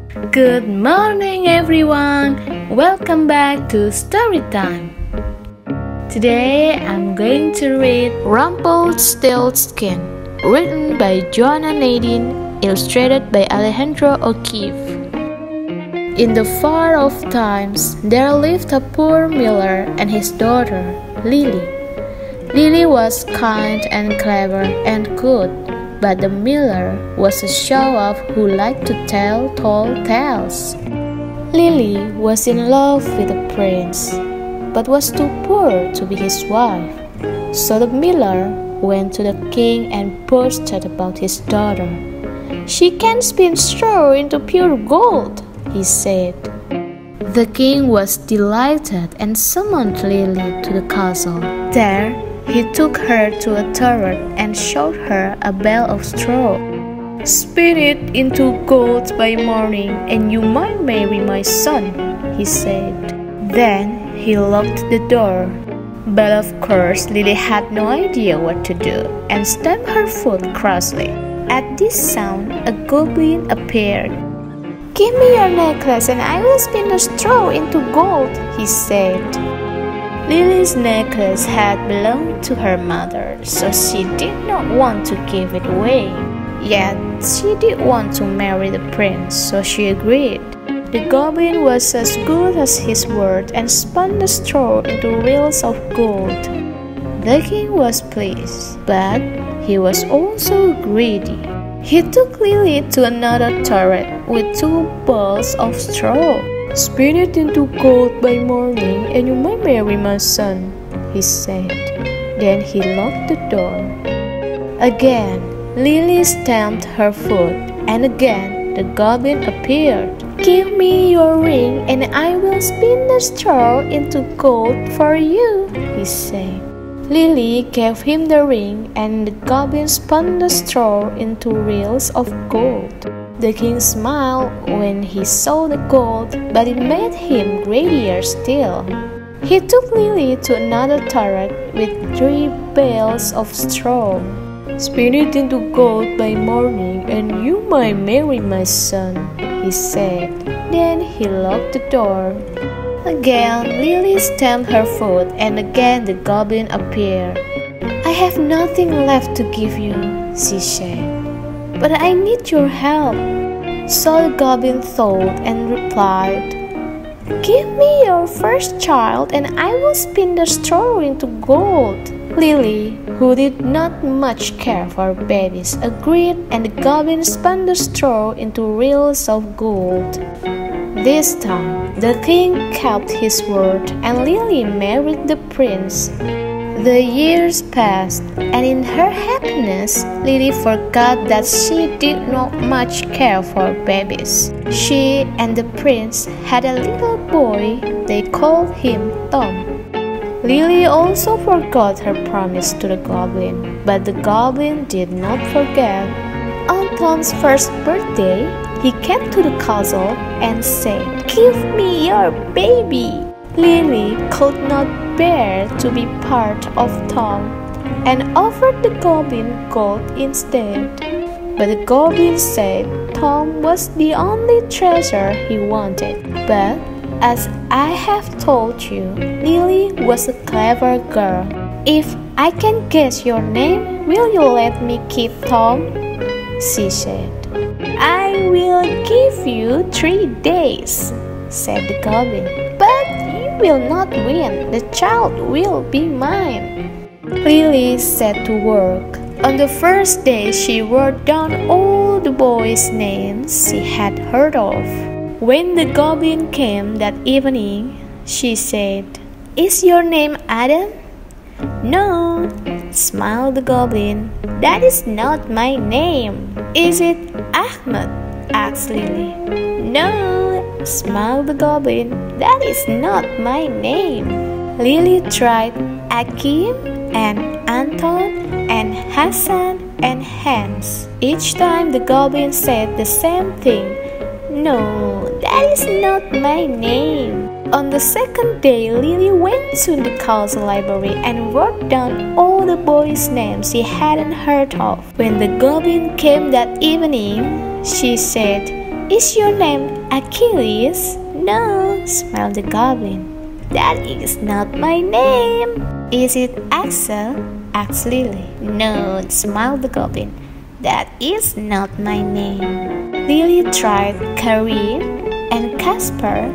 Good morning, everyone. Welcome back to Storytime. Today, I'm going to read Rumpelstiltskin, written by Joanna Nadine, illustrated by Alejandro O'Keeffe. In the far off times, there lived a poor miller and his daughter, Lily. Lily was kind and clever and good, but the miller was a show-off who liked to tell tall tales. Lily was in love with the prince, but was too poor to be his wife. So the miller went to the king and boasted about his daughter. "She can spin straw into pure gold," he said. The king was delighted and summoned Lily to the castle. There, he took her to a turret and showed her a bale of straw. "Spin it into gold by morning, and you might marry my son," he said. Then he locked the door. But of course, Lily had no idea what to do and stamped her foot crossly. At this sound, a goblin appeared. "Give me your necklace and I will spin the straw into gold," he said. Lily's necklace had belonged to her mother, so she did not want to give it away. Yet, she did want to marry the prince, so she agreed. The goblin was as good as his word and spun the straw into reels of gold. The king was pleased, but he was also greedy. He took Lily to another turret with 2 balls of straw. "Spin it into gold by morning, and you might marry my son," he said. Then he locked the door. Again, Lily stamped her foot, and again the goblin appeared. "Give me your ring, and I will spin the straw into gold for you," he said. Lily gave him the ring, and the goblin spun the straw into reels of gold. The king smiled when he saw the gold, but it made him greedier still. He took Lily to another turret with 3 bales of straw. "Spin it into gold by morning, and you might marry my son," he said. Then he locked the door. Again, Lily stamped her foot, and again the goblin appeared. "I have nothing left to give you," she said, "but I need your help." So the goblin thought and replied, "Give me your first child, and I will spin the straw into gold." Lily, who did not much care for babies, agreed, and the goblin spun the straw into reels of gold. This time, the king kept his word, and Lily married the prince. The years passed, and in her happiness, Lily forgot that she did not much care for babies. She and the prince had a little boy. They called him Tom. Lily also forgot her promise to the goblin, but the goblin did not forget. On Tom's first birthday, he came to the castle and said, "Give me your baby." Lily could not bear to be part of Tom and offered the goblin gold instead. But the goblin said Tom was the only treasure he wanted. But as I have told you, Lily was a clever girl. "If I can guess your name, will you let me keep Tom?" she said. "I will give you 3 days," said the goblin. "But you will not win. The child will be mine." Lily set to work. On the first day, she wrote down all the boys' names she had heard of. When the goblin came that evening, she said, "Is your name Adam?" "No," smiled the goblin. "That is not my name." "Is it Ahmed?" asked Lily. "No," smiled the goblin. "That is not my name." Lily tried Akim and Anton and Hassan and Hans. Each time the goblin said the same thing. "No, that is not my name." On the second day, Lily went to the castle library and wrote down all the boys' names she hadn't heard of. When the goblin came that evening, she said, Is your name Achilles? No, smiled the goblin. That is not my name. Is it Axel? Asked Lily. No, smiled the goblin. That is not my name. Lily tried Karim and Casper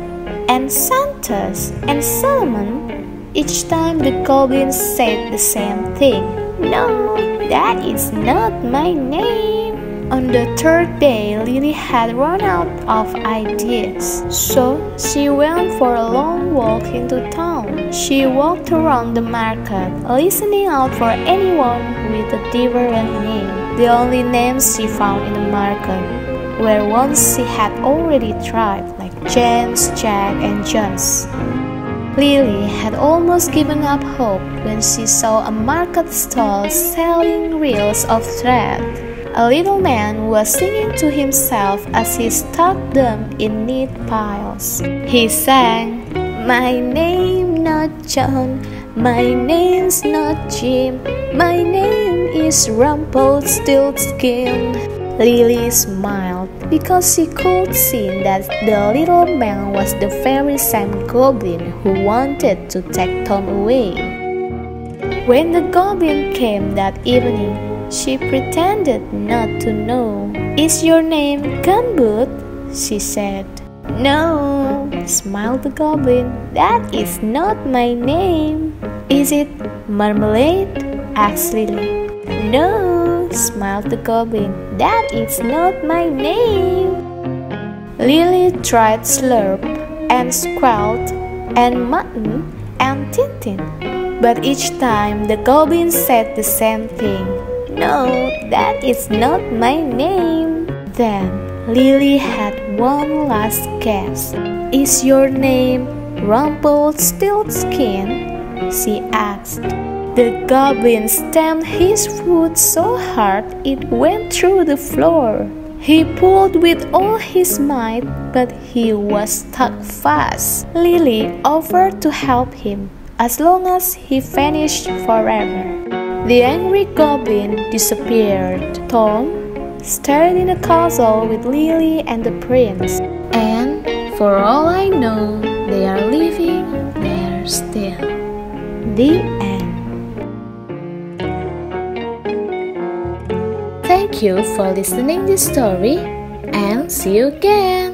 and Santos and Solomon. Each time the goblin said the same thing. No, that is not my name. On the third day, Lily had run out of ideas, so she went for a long walk into town. She walked around the market, listening out for anyone with a different name. The only names she found in the market were ones she had already tried, like James, Jack, and Jones. Lily had almost given up hope when she saw a market stall selling reels of thread. A little man was singing to himself as he stacked them in neat piles. He sang, "My name not John, my name's not Jim, my name is Rumpelstiltskin." Lily smiled because she could see that the little man was the very same goblin who wanted to take Tom away. When the goblin came that evening, she pretended not to know. "Is your name Gumboot?" she said. "No," smiled the goblin. "That is not my name." "Is it Marmalade?" asked Lily. "No," smiled the goblin. "That is not my name." Lily tried Slurp and Squalt and Mutton and Tintin, but each time the goblin said the same thing. "No, that is not my name." Then Lily had one last guess. "Is your name Rumpelstiltskin?" she asked. The goblin stamped his foot so hard it went through the floor. He pulled with all his might, but he was stuck fast. Lily offered to help him as long as he vanished forever. The angry goblin disappeared. Tom stayed in the castle with Lily and the prince, and for all I know, they are living there still. The end. Thank you for listening this story, and see you again.